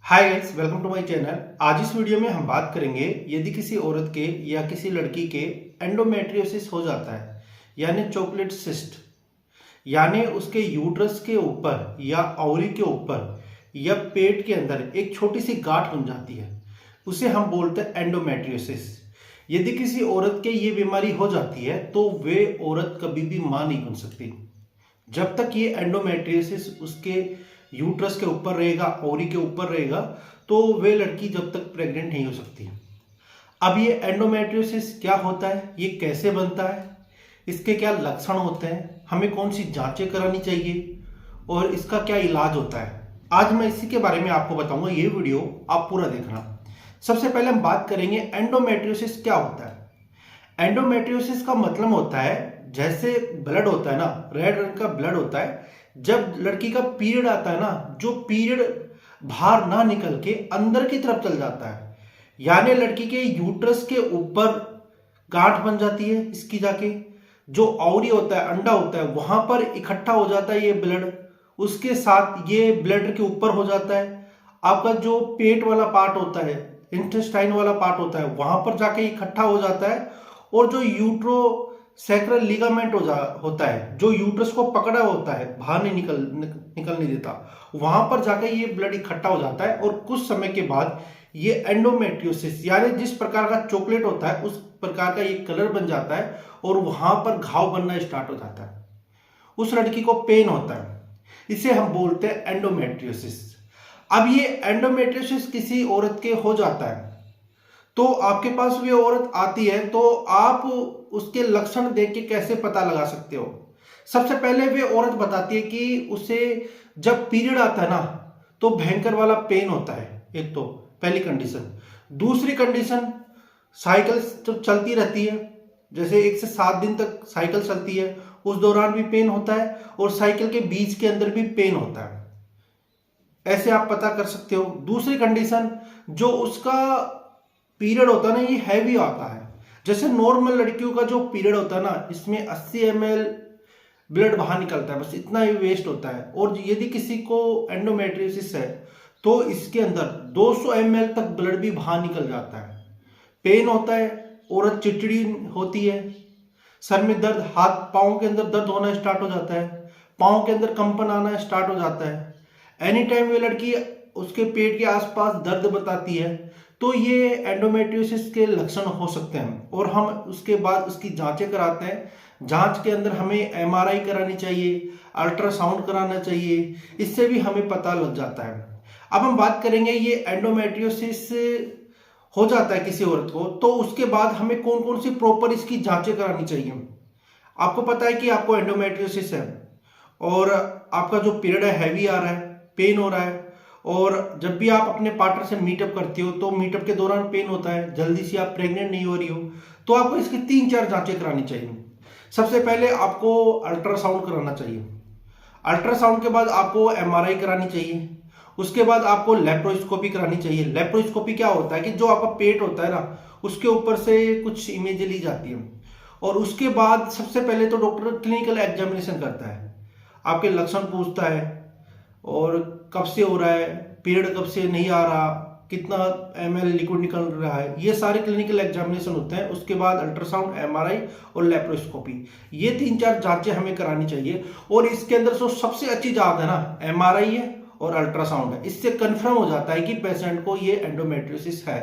Hi guys, welcome to my channel. आज इस video में हम बात करेंगे यदि किसी औरत के या किसी लड़की के एंडोमेट्रियोसिस हो जाता है यानी चॉकलेट सिस्ट, यानी उसके यूट्रस के ऊपर या ओवरी के ऊपर या पेट के अंदर एक छोटी सी गांठ बन जाती है, उसे हम बोलते हैं एंडोमेट्रियोसिस। यदि किसी औरत के ये बीमारी हो जाती है तो वे औरत कभी भी मां नहीं बन सकती। जब तक ये एंडोमेट्रियोसिस उसके यूट्रस के ऊपर रहेगा, ओवरी के ऊपर रहेगा, तो वे लड़की जब तक प्रेग्नेंट नहीं हो सकती। अब ये एंडोमेट्रियोसिस क्या होता है, ये कैसे बनता है, इसके क्या लक्षण होते हैं, हमें कौन सी जांचें करानी चाहिए और इसका क्या इलाज होता है, आज मैं इसी के बारे में आपको बताऊंगा। ये वीडियो आप पूरा देखना। सबसे पहले हम बात करेंगे एंडोमेट्रियोसिस क्या होता है। एंडोमेट्रियोसिस का मतलब होता है, जैसे ब्लड होता है ना, रेड रंग का ब्लड होता है, जब लड़की का पीरियड आता है ना, जो पीरियड बाहर ना निकल के अंदर की तरफ चल जाता है, यानी लड़की के यूट्रस के ऊपर गांठ बन जाती है, इसकी जाके जो ओवरी होता है, अंडा होता है, वहां पर इकट्ठा हो जाता है ये ब्लड। उसके साथ ये ब्लड के ऊपर हो जाता है आपका जो पेट वाला पार्ट होता है, इंटेस्टाइन वाला पार्ट होता है, वहां पर जाके इकट्ठा हो जाता है। और जो यूट्रो सैक्रल लिगामेंट होता है, जो यूट्रस को पकड़ा होता है, बाहर नहीं निकलने देता, वहां पर जाकर ये ब्लड इकट्ठा हो जाता है। और कुछ समय के बाद ये एंडोमेट्रियोसिस, यानी जिस प्रकार का चॉकलेट होता है उस प्रकार का ये कलर बन जाता है और वहां पर घाव बनना स्टार्ट हो जाता है। उस लड़की को पेन होता है, इसे हम बोलते हैं एंडोमेट्रियोसिस। अब ये एंडोमेट्रियोसिस किसी औरत के हो जाता है तो आपके पास वे औरत आती है, तो आप उसके लक्षण देख के कैसे पता लगा सकते हो। सबसे पहले वे औरत बताती है कि उसे जब पीरियड आता है ना, तो भयंकर वाला पेन होता है। एक तो पहली कंडीशन। दूसरी कंडीशन, साइकिल जब चलती रहती है, जैसे 1 से 7 दिन तक साइकिल चलती है, उस दौरान भी पेन होता है और साइकिल के बीच के अंदर भी पेन होता है। ऐसे आप पता कर सकते हो। दूसरी कंडीशन, जो उसका पीरियड होता है ना, ये हैवी आता है। जैसे नॉर्मल लड़कियों का जो पीरियड होता है ना, इसमें 80 ml ब्लड बाहर निकलता है, बस इतना ही वेस्ट होता है। और यदि किसी को एंडोमेट्रियोसिस है तो इसके अंदर 200 ml तक ब्लड भी बाहर निकल जाता है। पेन होता है, औरत चिड़चिड़ी होती है, सर में दर्द, हाथ पाँव के अंदर दर्द होना स्टार्ट हो जाता है, पाँव के अंदर कंपन आना स्टार्ट हो जाता है। एनी टाइम वे लड़की उसके पेट के आसपास दर्द बताती है, तो ये एंडोमेट्रियोसिस के लक्षण हो सकते हैं। और हम उसके बाद उसकी जांचें कराते हैं। जांच के अंदर हमें एमआरआई करानी चाहिए, अल्ट्रासाउंड कराना चाहिए, इससे भी हमें पता लग जाता है। अब हम बात करेंगे, ये एंडोमेट्रियोसिस हो जाता है किसी औरत को, तो उसके बाद हमें कौन कौन सी प्रॉपर इसकी जांचें करानी चाहिए। आपको पता है कि आपको एंडोमेट्रियोसिस है और आपका जो पीरियड है हैवी आ रहा है, पेन हो रहा है, और जब भी आप अपने पार्टनर से मीटअप करते हो तो मीटअप के दौरान पेन होता है, जल्दी से आप प्रेग्नेंट नहीं हो रही हो, तो आपको इसकी 3-4 जांचें करानी चाहिए। सबसे पहले आपको अल्ट्रासाउंड कराना चाहिए। अल्ट्रासाउंड के बाद आपको एमआरआई करानी चाहिए। उसके बाद आपको लेप्रोस्कोपी करानी चाहिए। लेप्रोस्कोपी क्या होता है कि जो आपका पेट होता है ना, उसके ऊपर से कुछ इमेज ली जाती है। और उसके बाद सबसे पहले तो डॉक्टर क्लिनिकल एग्जामिनेशन करता है, आपके लक्षण पूछता है और कब से हो रहा है, पीरियड कब से नहीं आ रहा, कितना ml लिक्विड निकल रहा है, ये सारे क्लिनिकल एग्जामिनेशन होते हैं। उसके बाद अल्ट्रासाउंड, एमआरआई और लेप्रोस्कोपी, ये 3-4 जांचें हमें करानी चाहिए। और इसके अंदर जो सबसे अच्छी जांच है ना, एमआरआई है और अल्ट्रासाउंड है। इससे कंफर्म हो जाता है कि पेशेंट को ये एंडोमेट्रियोसिस है।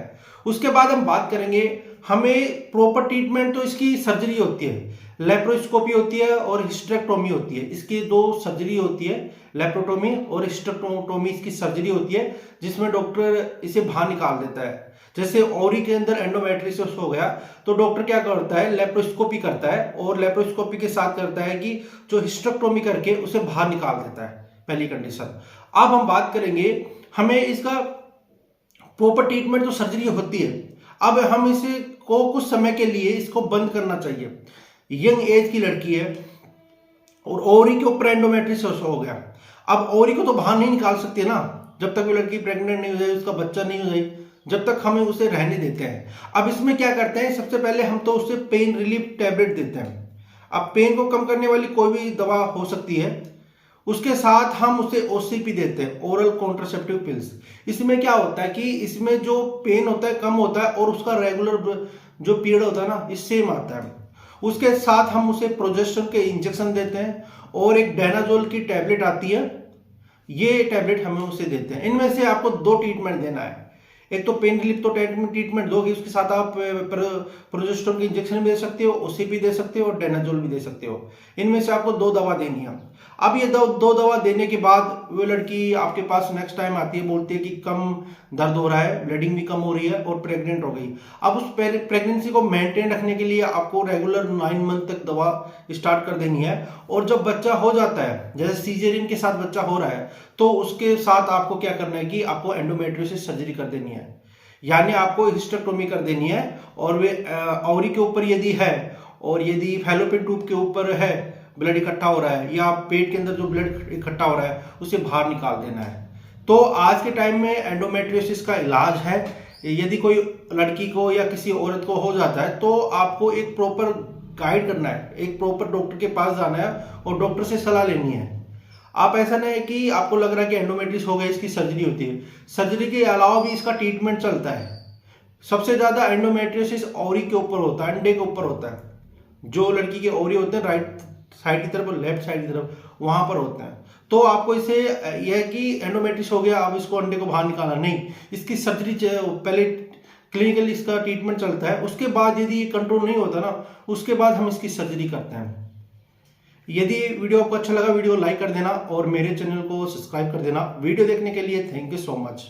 उसके बाद हम बात करेंगे, हमें प्रॉपर ट्रीटमेंट, तो इसकी सर्जरी होती है, लेप्रोस्कोपी होती है और हिस्टेरेक्टोमी होती है। इसकी 2 सर्जरी होती है, लेप्रोटोमी और हिस्टेरेक्टोमी इसकी सर्जरी होती है, जिसमें डॉक्टर इसे बाहर निकाल देता है। जैसे ओवरी के अंदर एंडोमेट्रियोसिस हो गया तो डॉक्टर क्या करता है, लेप्रोस्कोपी करता है, और लेप्रोस्कोपी के साथ करता है कि जो हिस्टेरेक्टोमी करके उसे बाहर निकाल देता है, पहली कंडीशन। अब हम बात करेंगे, हमें इसका प्रॉपर ट्रीटमेंट, जो सर्जरी होती है, अब हम इसे को कुछ समय के लिए इसको बंद करना चाहिए। यंग एज की लड़की है और ओवरी के ऊपर एंडोमेट्रियोसिस हो गया। अब ओवरी को तो बाहर नहीं निकाल सकते ना, जब तक वो लड़की प्रेग्नेंट नहीं हो जाए, उसका बच्चा नहीं हो जाए, जब तक हमें उसे रहने देते हैं। अब इसमें क्या करते हैं, सबसे पहले हम तो उसे पेन रिलीफ टैबलेट देते हैं। अब पेन को कम करने वाली कोई भी दवा हो सकती है, उसके साथ हम उसे ओसीपी देते हैं, ओरल कॉन्ट्रासेप्टिव पिल्स। इसमें क्या होता है कि इसमें जो पेन होता है कम होता है और उसका रेगुलर जो पीरियड होता है ना, इस सेम आता है। उसके साथ हम उसे प्रोजेस्टेरोन के इंजेक्शन देते हैं और एक डेनाजोल की टैबलेट आती है, ये टैबलेट हमें उसे देते हैं। इनमें से आपको 2 ट्रीटमेंट देना है। एक तो पेन रिलीफ तो ट्रीटमेंट दोगे, उसके साथ आप प्रोजेस्टेरोन के इंजेक्शन भी दे सकते हो, ओसीपी दे सकते हो और डेनाजोल भी दे सकते हो। इनमें से आपको 2 दवा देनी है। अब ये दो दवा देने के बाद वो लड़की आपके पास नेक्स्ट टाइम आती है, बोलती है कि कम दर्द हो रहा है, ब्लीडिंग भी कम हो रही है और प्रेग्नेंट हो गई। अब उस प्रेगनेंसी को मेंटेन रखने के लिए आपको रेगुलर 9 मंथ तक दवा स्टार्ट कर देनी है। और जब बच्चा हो जाता है, जैसे सीजरियन के साथ बच्चा हो रहा है, तो उसके साथ आपको क्या करना है कि आपको एंडोमेट्रियोसिस सर्जरी कर देनी है, यानी आपको हिस्टेक्टोमी कर देनी है। और वे ओवरी के ऊपर यदि है और यदि फैलोपियन ट्यूब के ऊपर है, ब्लड इकट्ठा हो रहा है, या पेट के अंदर जो ब्लड इकट्ठा हो रहा है उसे बाहर निकाल देना है। तो आज के टाइम में एंडोमेट्रियोसिस का इलाज है। यदि कोई लड़की को या किसी औरत को हो जाता है तो आपको एक प्रॉपर गाइड करना है, एक प्रॉपर डॉक्टर के पास जाना है और डॉक्टर से सलाह लेनी है। आप ऐसा नहीं है कि आपको लग रहा है कि एंडोमेट्रियोसिस हो गया, इसकी सर्जरी होती है। सर्जरी के अलावा भी इसका ट्रीटमेंट चलता है। सबसे ज्यादा एंडोमेट्रियोसिस ओवरी के ऊपर होता है, अंडे के ऊपर होता है। जो लड़की के ओवरी होते हैं राइट साइड की तरफ और लेफ्ट साइड की तरफ, वहां पर होते हैं। तो आपको इसे यह है कि एंडोमेट्रियोसिस हो गया, अब इसको अंडे को बाहर निकालना नहीं, इसकी सर्जरी पहले क्लिनिकली इसका ट्रीटमेंट चलता है। उसके बाद यदि ये कंट्रोल नहीं होता ना, उसके बाद हम इसकी सर्जरी करते हैं। यदि वीडियो आपको अच्छा लगा, वीडियो लाइक कर देना और मेरे चैनल को सब्सक्राइब कर देना। वीडियो देखने के लिए थैंक यू सो मच।